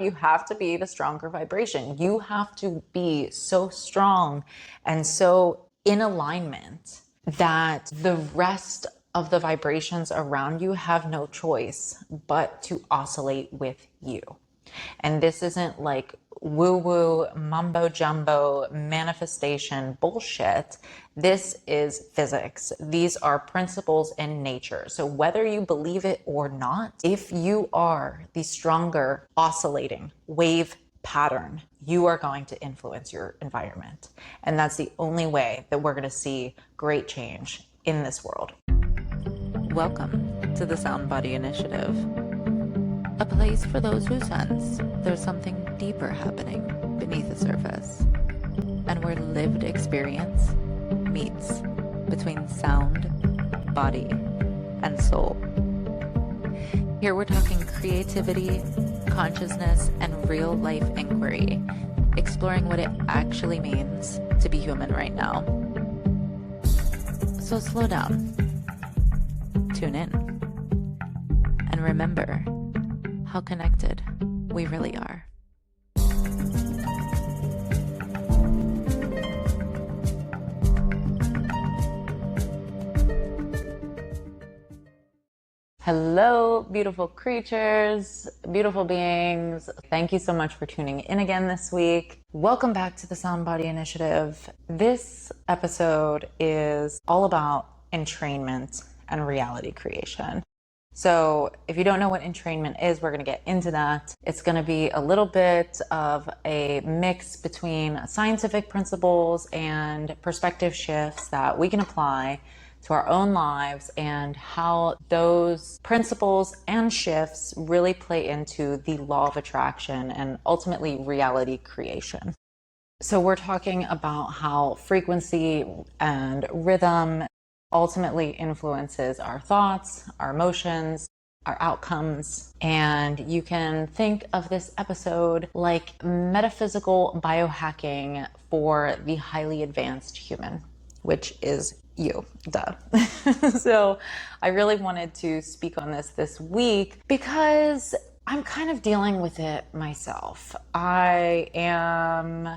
You have to be the stronger vibration. You have to be so strong and so in alignment that the rest of the vibrations around you have no choice but to oscillate with you. And this isn't like woo-woo, mumbo-jumbo, manifestation bullshit. This is physics. These are principles in nature. So whether you believe it or not, if you are the stronger oscillating wave pattern, you are going to influence your environment. And that's the only way that we're going to see great change in this world. Welcome to the Sound Body Initiative, a place for those who sense there's something deeper happening beneath the surface, and where lived experience meets between sound, body, and soul. Here we're talking creativity, consciousness, and real-life inquiry, exploring what it actually means to be human right now. So slow down, tune in, and remember how connected we really are. Hello, beautiful creatures, beautiful beings. Thank you so much for tuning in again this week. Welcome back to the Sound Body Initiative. This episode is all about entrainment and reality creation. So if you don't know what entrainment is, we're going to get into that. It's going to be a little bit of a mix between scientific principles and perspective shifts that we can apply to our own lives, and how those principles and shifts really play into the law of attraction and ultimately reality creation. So we're talking about how frequency and rhythm ultimately influences our thoughts, our emotions, our outcomes. And you can think of this episode like metaphysical biohacking for the highly advanced human, which is you, duh. So I really wanted to speak on this week because I'm kind of dealing with it myself. I am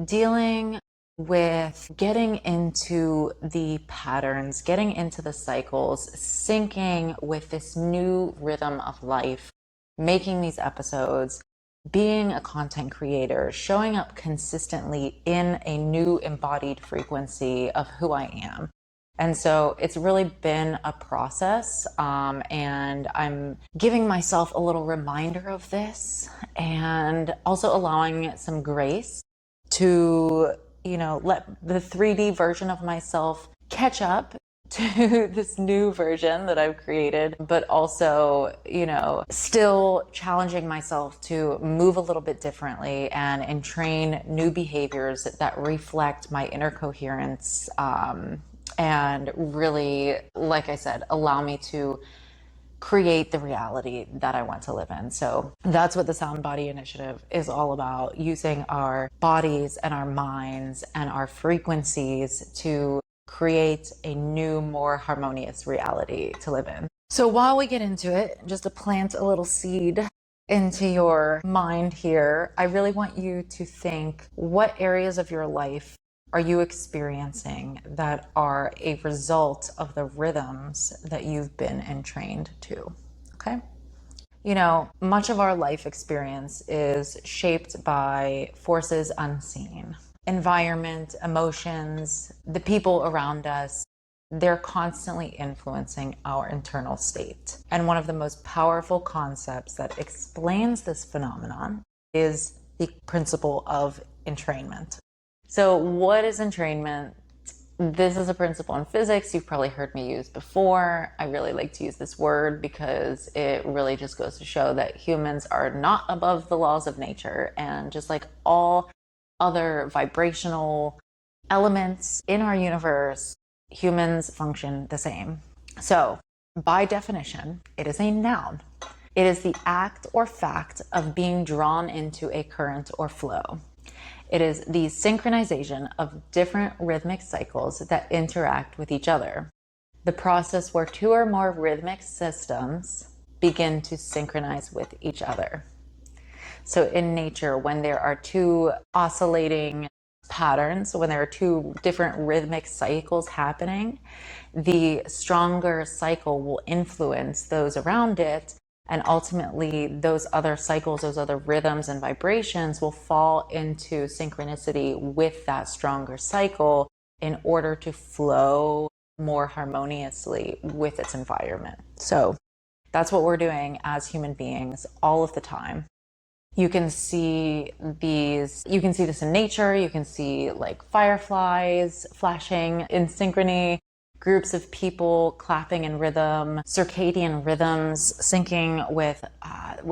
dealing with getting into the patterns, getting into the cycles, syncing with this new rhythm of life, making these episodes, being a content creator, showing up consistently in a new embodied frequency of who I am. And so it's really been a process, and I'm giving myself a little reminder of this, and also allowing some grace to, let the 3D version of myself catch up to this new version that I've created, but also, still challenging myself to move a little bit differently and entrain new behaviors that reflect my inner coherence, and really, like I said, allow me to create the reality that I want to live in. So that's what the Sound Body Initiative is all about, using our bodies and our minds and our frequencies to create a new, more harmonious reality to live in. So while we get into it, just to plant a little seed into your mind here, I really want you to think, what areas of your life are you experiencing that are a result of the rhythms that you've been entrained to? Okay. Much of our life experience is shaped by forces unseen. Environment, emotions, the people around us, they're constantly influencing our internal state. And one of the most powerful concepts that explains this phenomenon is the principle of entrainment. So what is entrainment? This is a principle in physics you've probably heard me use before. I really like to use this word because it really just goes to show that humans are not above the laws of nature. And just like all other vibrational elements in our universe, humans function the same. So by definition, it is a noun. It is the act or fact of being drawn into a current or flow. It is the synchronization of different rhythmic cycles that interact with each other. The process where two or more rhythmic systems begin to synchronize with each other. So in nature, when there are two oscillating patterns, when there are two different rhythmic cycles happening, the stronger cycle will influence those around it. And ultimately, those other cycles, those other rhythms and vibrations will fall into synchronicity with that stronger cycle in order to flow more harmoniously with its environment. So that's what we're doing as human beings all of the time. You can see this in nature. You can see like fireflies flashing in synchrony, groups of people clapping in rhythm, circadian rhythms syncing with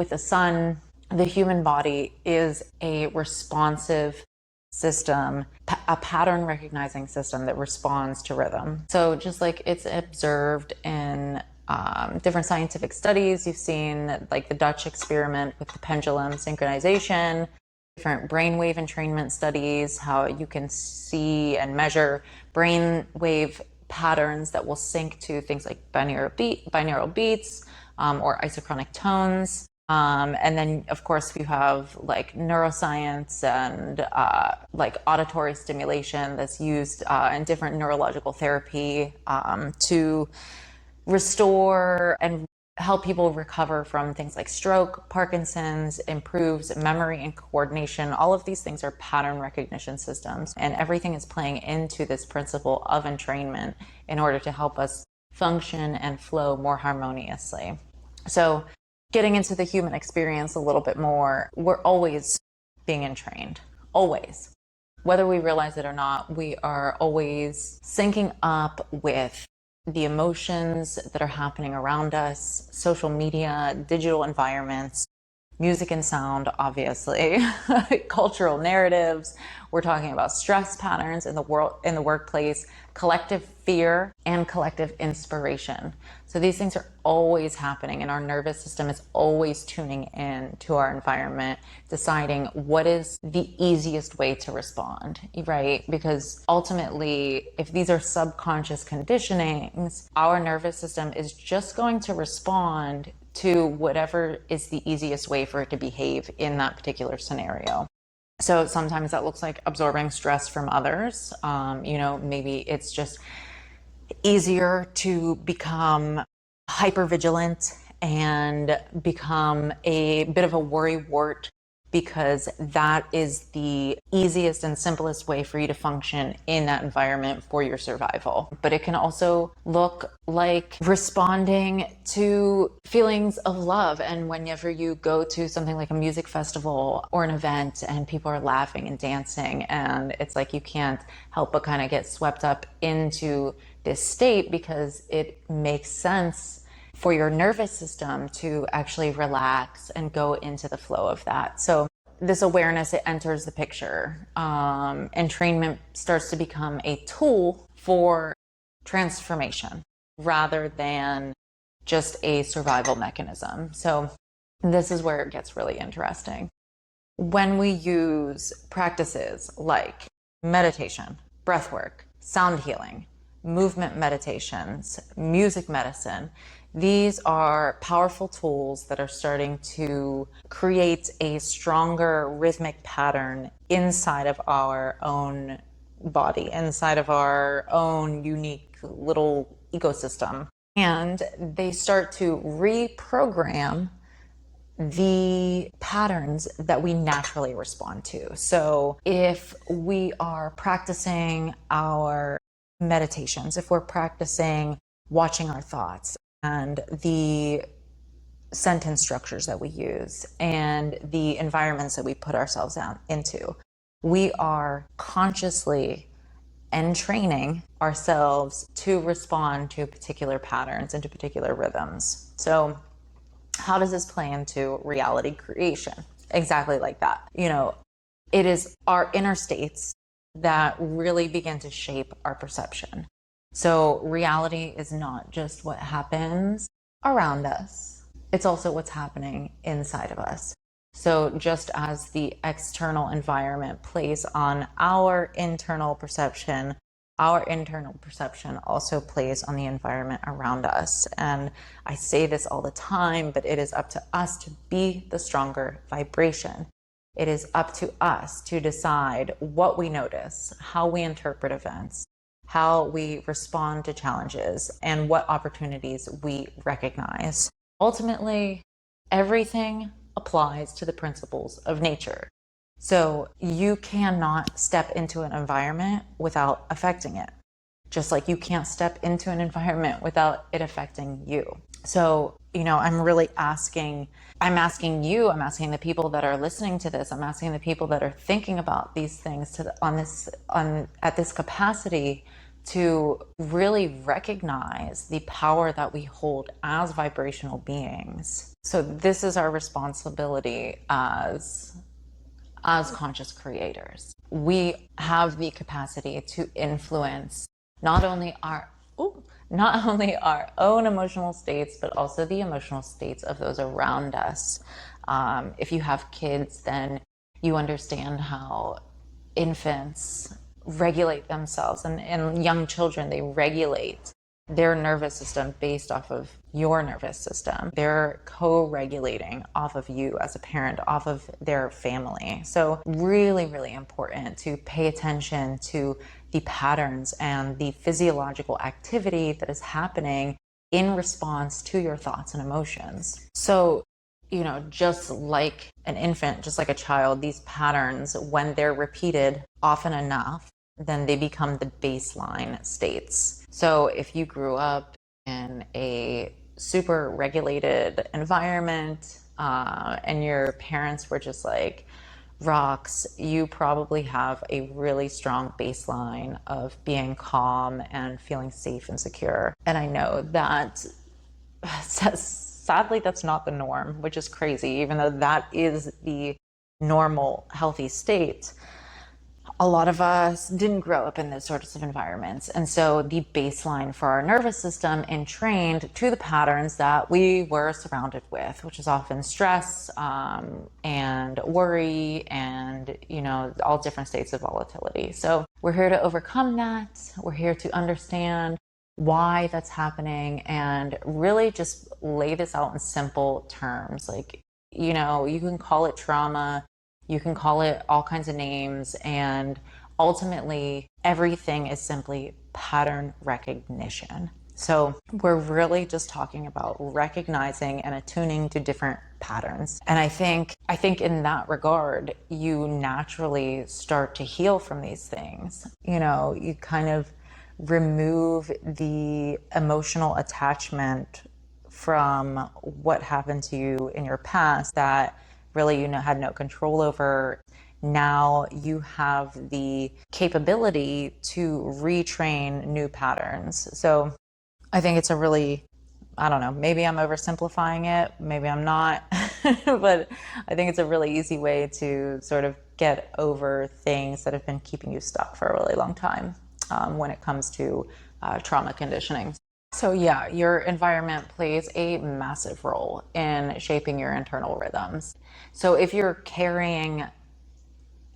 the sun. The human body is a responsive system, a pattern recognizing system that responds to rhythm. So just like it's observed in different scientific studies, you've seen like the Dutch experiment with the pendulum synchronization, different brainwave entrainment studies, how you can see and measure brainwave patterns that will sync to things like binaural beats or isochronic tones. And then, of course, we have like neuroscience and like auditory stimulation that's used in different neurological therapy to restore and help people recover from things like stroke, Parkinson's, improves memory and coordination. All of these things are pattern recognition systems, and everything is playing into this principle of entrainment in order to help us function and flow more harmoniously. So getting into the human experience a little bit more, we're always being entrained, always. Whether we realize it or not, we are always syncing up with the emotions that are happening around us, social media, digital environments, music and sound, obviously, cultural narratives. We're talking about stress patterns in the workplace, collective fear, and collective inspiration. So these things are always happening, and our nervous system is always tuning in to our environment, deciding what is the easiest way to respond, right? Because ultimately, if these are subconscious conditionings, our nervous system is just going to respond to whatever is the easiest way for it to behave in that particular scenario. So sometimes that looks like absorbing stress from others. Maybe it's just easier to become hypervigilant and become a bit of a worrywart, because that is the easiest and simplest way for you to function in that environment for your survival. But it can also look like responding to feelings of love. And whenever you go to something like a music festival or an event and people are laughing and dancing, and it's like you can't help but kind of get swept up into this state because it makes sense for your nervous system to actually relax and go into the flow of that. So this awareness, it enters the picture. Entrainment starts to become a tool for transformation rather than just a survival mechanism. So this is where it gets really interesting. When we use practices like meditation, breath work, sound healing, movement meditations, music medicine, these are powerful tools that are starting to create a stronger rhythmic pattern inside of our own body, inside of our own unique little ecosystem. And they start to reprogram the patterns that we naturally respond to. So if we are practicing our meditations, if we're practicing watching our thoughts and the sentence structures that we use and the environments that we put ourselves into, we are consciously entraining ourselves to respond to particular patterns and to particular rhythms. So how does this play into reality creation? Exactly like that. It is our inner states that really begin to shape our perception. So reality is not just what happens around us, it's also what's happening inside of us. So just as the external environment plays on our internal perception, our internal perception also plays on the environment around us. And I say this all the time, but it is up to us to be the stronger vibration. It is up to us to decide what we notice, how we interpret events, how we respond to challenges, and what opportunities we recognize. Ultimately, everything applies to the principles of nature. So you cannot step into an environment without affecting it, just like you can't step into an environment without it affecting you. So, I'm asking the people that are listening to this, I'm asking the people that are thinking about these things at this capacity to really recognize the power that we hold as vibrational beings. So this is our responsibility as conscious creators. We have the capacity to influence not only our own emotional states, but also the emotional states of those around us. If you have kids, then you understand how infants regulate themselves, and young children, they regulate their nervous system based off of your nervous system. They're co-regulating off of you as a parent, off of their family. So really, really important to pay attention to the patterns and the physiological activity that is happening in response to your thoughts and emotions. So, just like an infant, just like a child, these patterns, when they're repeated often enough, then they become the baseline states. So if you grew up in a super regulated environment and your parents were just like rocks, you probably have a really strong baseline of being calm and feeling safe and secure. And I know that sadly that's not the norm, which is crazy, even though that is the normal healthy state. A lot of us didn't grow up in those sorts of environments. And so the baseline for our nervous system entrained to the patterns that we were surrounded with, which is often stress and worry and, all different states of volatility. So we're here to overcome that. We're here to understand why that's happening and really just lay this out in simple terms. Like, you can call it trauma. You can call it all kinds of names, and ultimately everything is simply pattern recognition. So we're really just talking about recognizing and attuning to different patterns. And I think in that regard, you naturally start to heal from these things. You kind of remove the emotional attachment from what happened to you in your past that really had no control over. Now you have the capability to retrain new patterns. So I think it's a really, I don't know, maybe I'm oversimplifying it, maybe I'm not, but I think it's a really easy way to sort of get over things that have been keeping you stuck for a really long time when it comes to trauma conditioning. So yeah, your environment plays a massive role in shaping your internal rhythms. So if you're carrying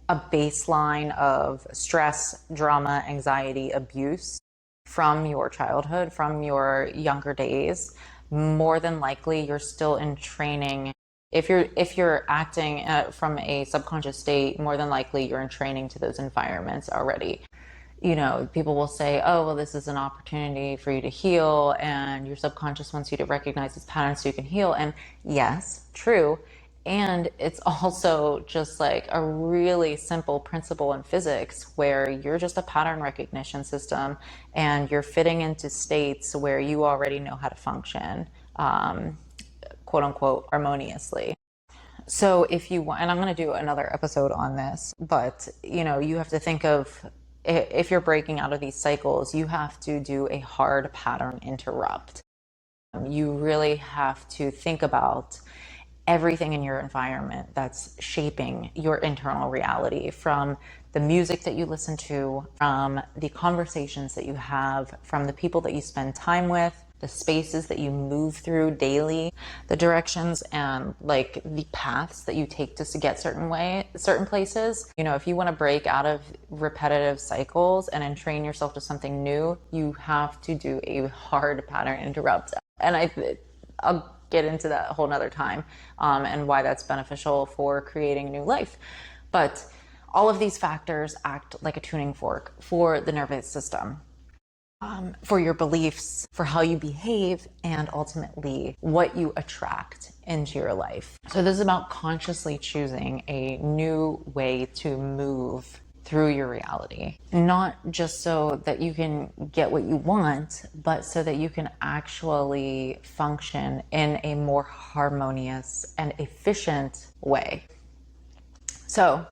a baseline of stress, drama, anxiety, abuse from your childhood, from your younger days, more than likely you're still in training. If you're acting from a subconscious state, more than likely you're in training to those environments already. People will say, oh, well, this is an opportunity for you to heal, and your subconscious wants you to recognize these patterns so you can heal. And yes, true. And it's also just like a really simple principle in physics where you're just a pattern recognition system and you're fitting into states where you already know how to function, quote unquote, harmoniously. So if you want, and I'm going to do another episode on this, but you have to think of, if you're breaking out of these cycles, you have to do a hard pattern interrupt. You really have to think about everything in your environment that's shaping your internal reality, from the music that you listen to, from the conversations that you have, from the people that you spend time with, the spaces that you move through daily, the directions and like the paths that you take to get certain places. You know, if you want to break out of repetitive cycles and entrain yourself to something new, you have to do a hard pattern interrupt. And I'll get into that a whole nother time, and why that's beneficial for creating new life. But all of these factors act like a tuning fork for the nervous system, for your beliefs, for how you behave, and ultimately what you attract into your life. So this is about consciously choosing a new way to move through your reality, not just so that you can get what you want, but so that you can actually function in a more harmonious and efficient way. So,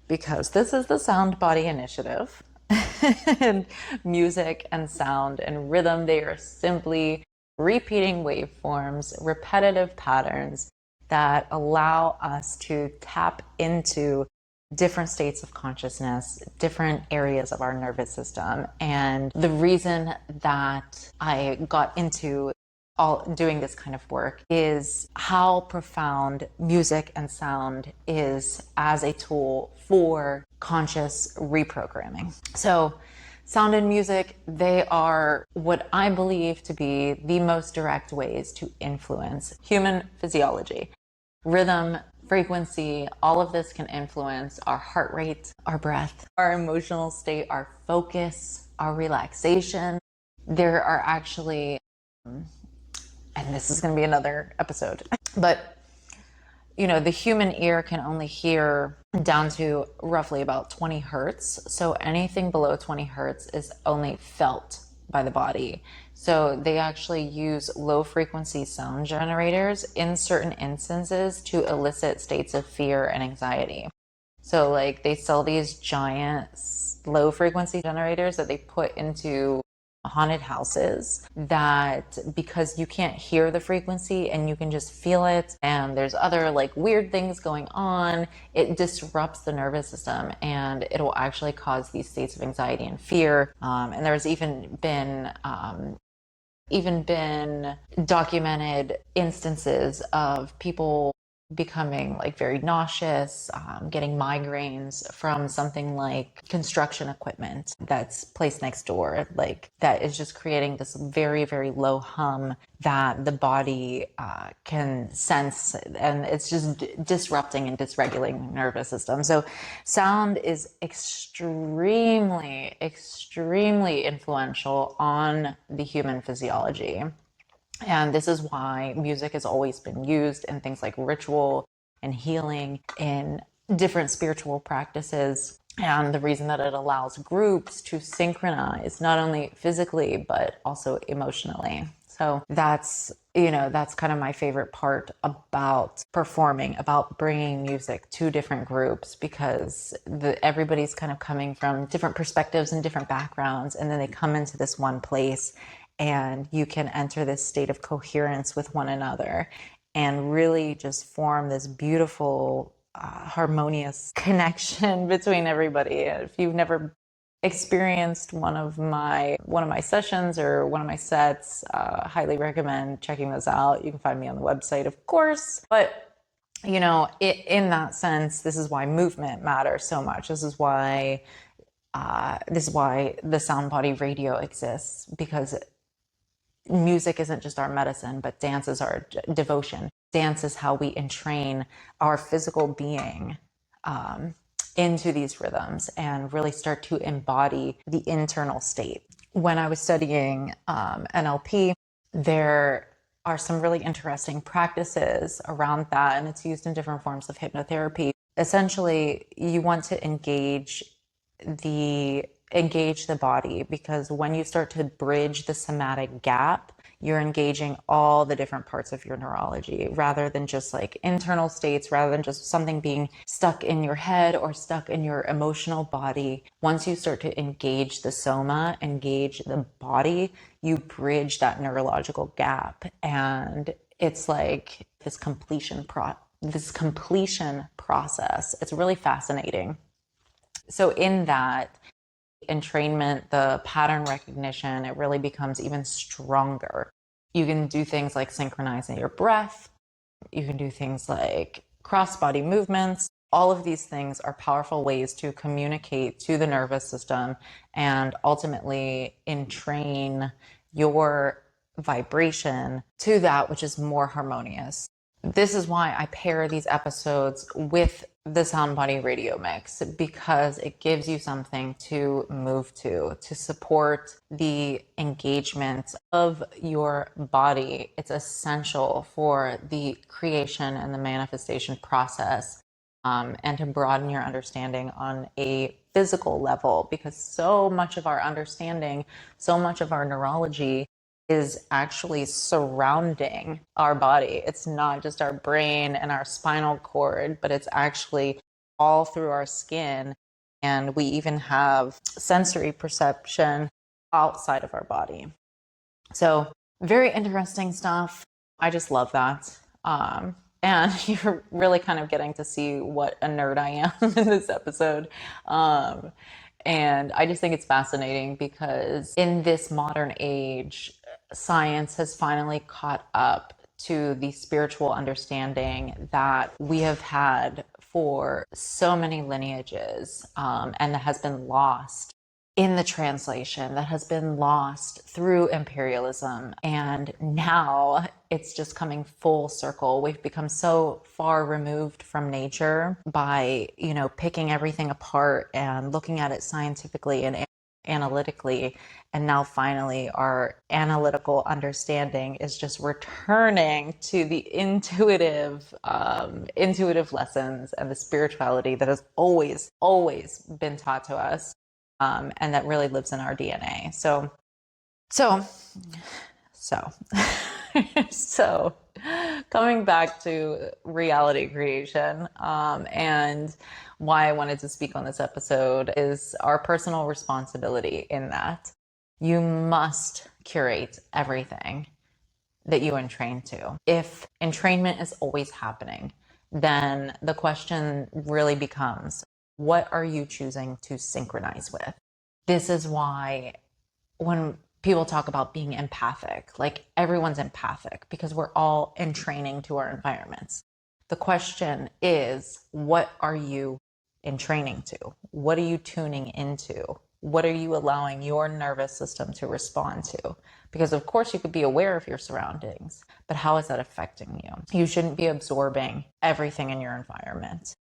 because this is the Sound Body Initiative, and music and sound and rhythm, they are simply repeating waveforms, repetitive patterns that allow us to tap into different states of consciousness, different areas of our nervous system. And the reason that I got into doing this kind of work is how profound music and sound is as a tool for conscious reprogramming. So sound and music, they are what I believe to be the most direct ways to influence human physiology. Rhythm, frequency, all of this can influence our heart rate, our breath, our emotional state, our focus, our relaxation. There are actually, and this is going to be another episode, but you know, the human ear can only hear down to roughly about 20 hertz. So anything below 20 hertz is only felt by the body. So they actually use low frequency sound generators in certain instances to elicit states of fear and anxiety. So like they sell these giant low frequency generators that they put into haunted houses, that because you can't hear the frequency and you can just feel it, and there's other like weird things going on, it disrupts the nervous system and it will actually cause these states of anxiety and fear. And there's even been documented instances of people becoming like very nauseous, getting migraines from something like construction equipment that's placed next door, like that is just creating this very, very low hum that the body can sense, and it's just disrupting and dysregulating the nervous system. So sound is extremely, extremely influential on the human physiology. And this is why music has always been used in things like ritual and healing, in different spiritual practices. And the reason that it allows groups to synchronize, not only physically, but also emotionally. So that's kind of my favorite part about performing, about bringing music to different groups, because everybody's kind of coming from different perspectives and different backgrounds. And then they come into this one place, and you can enter this state of coherence with one another and really just form this beautiful, harmonious connection between everybody. If you've never experienced one of my sessions or one of my sets, highly recommend checking those out. You can find me on the website, of course. But you know, in that sense, this is why movement matters so much. This is why the Sound Body Radio exists, because music isn't just our medicine, but dance is our devotion. Dance is how we entrain our physical being into these rhythms and really start to embody the internal state. When I was studying NLP, there are some really interesting practices around that, and it's used in different forms of hypnotherapy. Essentially, you want to engage the body, because when you start to bridge the somatic gap, you're engaging all the different parts of your neurology, rather than just like internal states, rather than just something being stuck in your head or stuck in your emotional body. Once you start to engage the soma, engage the body, you bridge that neurological gap. And it's like this completion process. It's really fascinating. So in that, entrainment, the pattern recognition, it really becomes even stronger. You can do things like synchronizing your breath. You can do things like cross-body movements. All of these things are powerful ways to communicate to the nervous system and ultimately entrain your vibration to that which is more harmonious. This is why I pair these episodes with the Sound Body Radio Mix, because it gives you something to move to support the engagement of your body. It's essential for the creation and the manifestation process, and to broaden your understanding on a physical level, because so much of our understanding, so much of our neurology is actually surrounding our body. It's not just our brain and our spinal cord, but it's actually all through our skin. And we even have sensory perception outside of our body. So very interesting stuff. I just love that. And you're really kind of getting to see what a nerd I am in this episode. And I just think it's fascinating because in this modern age, science has finally caught up to the spiritual understanding that we have had for so many lineages, and that has been lost in the translation, that has been lost through imperialism. And now it's just coming full circle. We've become so far removed from nature by, picking everything apart and looking at it scientifically and analytically. And now finally our analytical understanding is just returning to the intuitive lessons and the spirituality that has always been taught to us, and that really lives in our DNA. So coming back to reality creation, and why I wanted to speak on this episode is our personal responsibility in that you must curate everything that you entrain to. If entrainment is always happening, then the question really becomes, what are you choosing to synchronize with? This is why when people talk about being empathic, like everyone's empathic because we're all entraining to our environments. The question is, what are you entraining to? What are you tuning into? What are you allowing your nervous system to respond to? Because of course you could be aware of your surroundings, but how is that affecting you? You shouldn't be absorbing everything in your environment.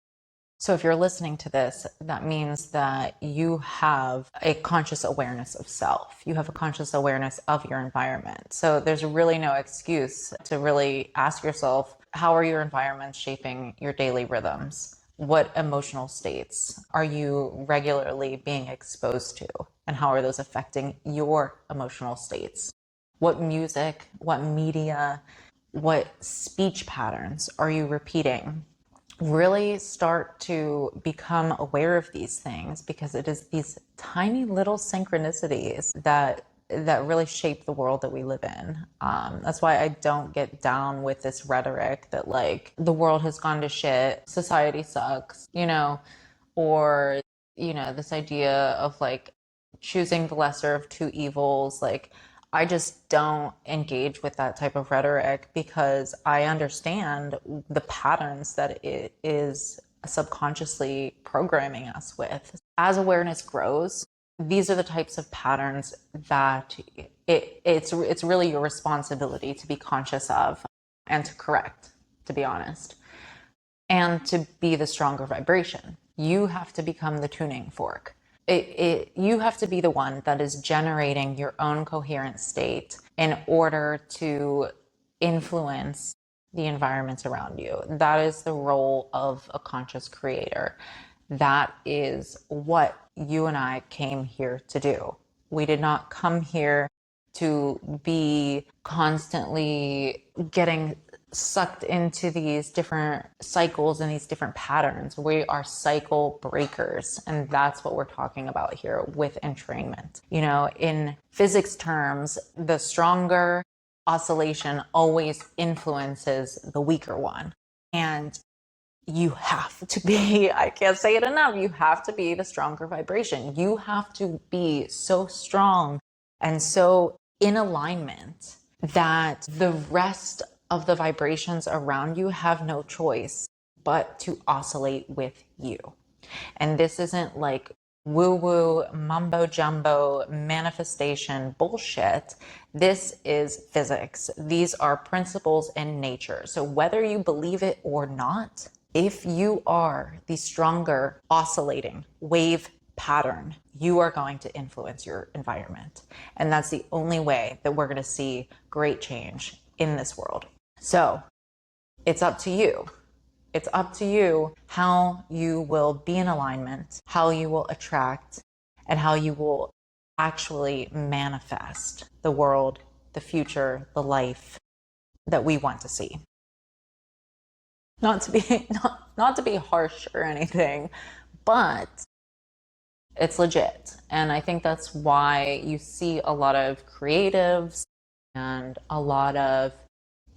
So if you're listening to this, that means that you have a conscious awareness of self. You have a conscious awareness of your environment. So there's really no excuse to really ask yourself, how are your environments shaping your daily rhythms? What emotional states are you regularly being exposed to? And how are those affecting your emotional states? What music, what media, what speech patterns are you repeating? Really start to become aware of these things, because it is these tiny little synchronicities that really shape the world that we live in. That's why I don't get down with this rhetoric that like the world has gone to shit, society sucks, or, this idea of like choosing the lesser of two evils. Like, I just don't engage with that type of rhetoric because I understand the patterns that it is subconsciously programming us with. As awareness grows, these are the types of patterns that it's really your responsibility to be conscious of and to correct, to be honest, and to be the stronger vibration. You have to become the tuning fork. You have to be the one that is generating your own coherent state in order to influence the environment around you. That is the role of a conscious creator. That is what you and I came here to do. We did not come here to be constantly getting sucked into these different cycles and these different patterns. We are cycle breakers, and that's what we're talking about here with entrainment. In physics terms, the stronger oscillation always influences the weaker one. And you have to be, I can't say it enough, you have to be the stronger vibration. You have to be so strong and so in alignment that the rest of the vibrations around you have no choice but to oscillate with you. And this isn't like woo-woo, mumbo-jumbo, manifestation bullshit. This is physics. These are principles in nature. So whether you believe it or not, if you are the stronger oscillating wave pattern, you are going to influence your environment. And that's the only way that we're going to see great change in this world. So it's up to you. It's up to you how you will be in alignment, how you will attract, and how you will actually manifest the world, the future, the life that we want to see. Not to be harsh or anything, but it's legit. And I think that's why you see a lot of creatives and a lot of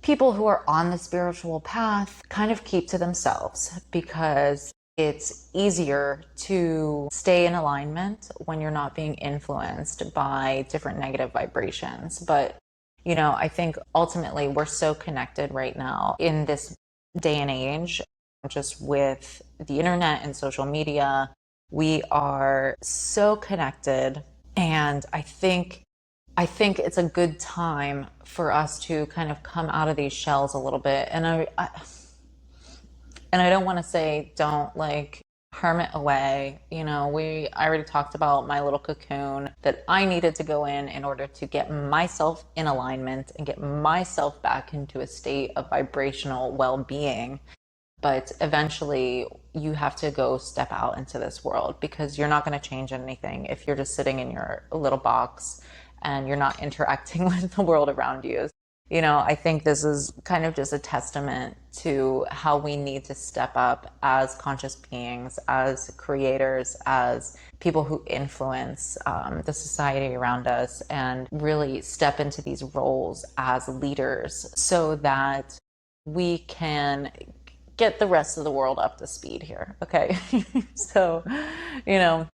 people who are on the spiritual path kind of keep to themselves, because it's easier to stay in alignment when you're not being influenced by different negative vibrations. But, you know, I think ultimately we're so connected right now in this day and age, just with the internet and social media. We are so connected, and I think it's a good time for us to kind of come out of these shells a little bit. And I don't want to say don't like hermit away. You know, I already talked about my little cocoon that I needed to go in order to get myself in alignment and get myself back into a state of vibrational well-being. But eventually you have to go step out into this world, because you're not going to change anything if you're just sitting in your little box and you're not interacting with the world around you. You know, I think this is kind of just a testament to how we need to step up as conscious beings, as creators, as people who influence the society around us, and really step into these roles as leaders so that we can get the rest of the world up to speed here. Okay. So, you know,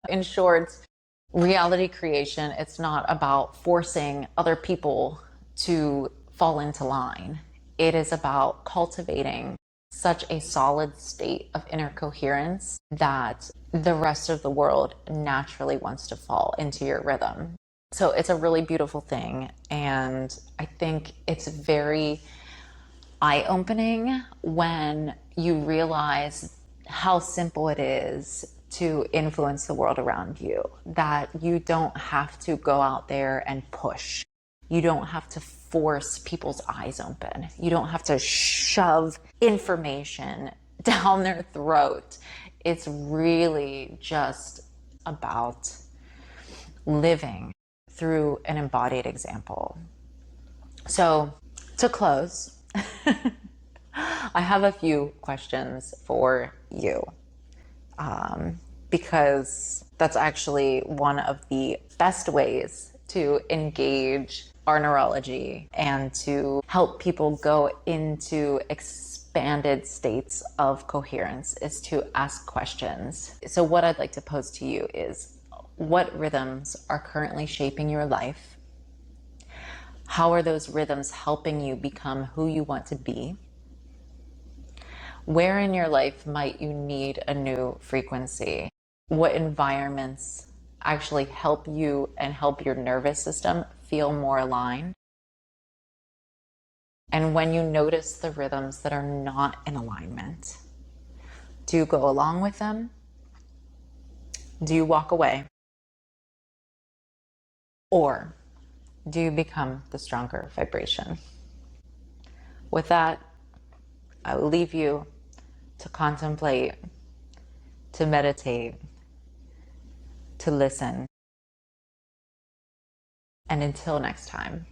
in short, reality creation, it's not about forcing other people to fall into line. It is about cultivating such a solid state of inner coherence that the rest of the world naturally wants to fall into your rhythm. So it's a really beautiful thing. And I think it's very eye-opening when you realize how simple it is to influence the world around you, that you don't have to go out there and push. You don't have to force people's eyes open. You don't have to shove information down their throat. It's really just about living through an embodied example. So to close, I have a few questions for you, because that's actually one of the best ways to engage our neurology and to help people go into expanded states of coherence, is to ask questions. So what I'd like to pose to you is, what rhythms are currently shaping your life? How are those rhythms helping you become who you want to be? Where in your life might you need a new frequency? What environments actually help you and help your nervous system feel more aligned? And when you notice the rhythms that are not in alignment, do you go along with them? Do you walk away? Or do you become the stronger vibration? With that, I will leave you to contemplate, to meditate, to listen. And until next time,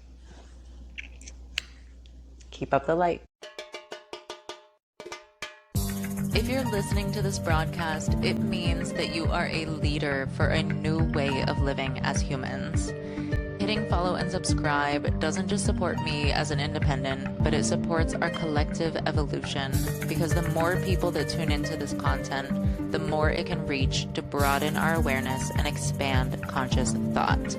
keep up the light. If you're listening to this broadcast, it means that you are a leader for a new way of living as humans. It Hitting follow and subscribe doesn't just support me as an independent, but it supports our collective evolution, because the more people that tune into this content, the more it can reach to broaden our awareness and expand conscious thought.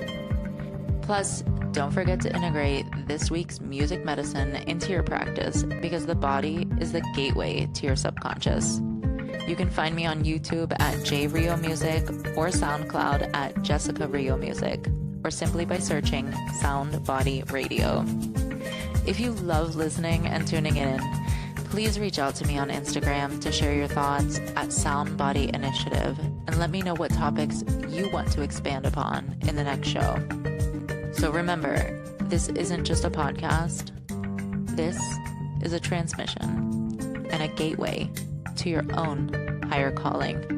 Plus, don't forget to integrate this week's music medicine into your practice, because the body is the gateway to your subconscious. You can find me on YouTube at JRio Music or SoundCloud at Jessica Rio Music, or simply by searching Sound Body Radio. If you love listening and tuning in, please reach out to me on Instagram to share your thoughts at Sound Body Initiative, and let me know what topics you want to expand upon in the next show. So remember, this isn't just a podcast. This is a transmission and a gateway to your own higher calling.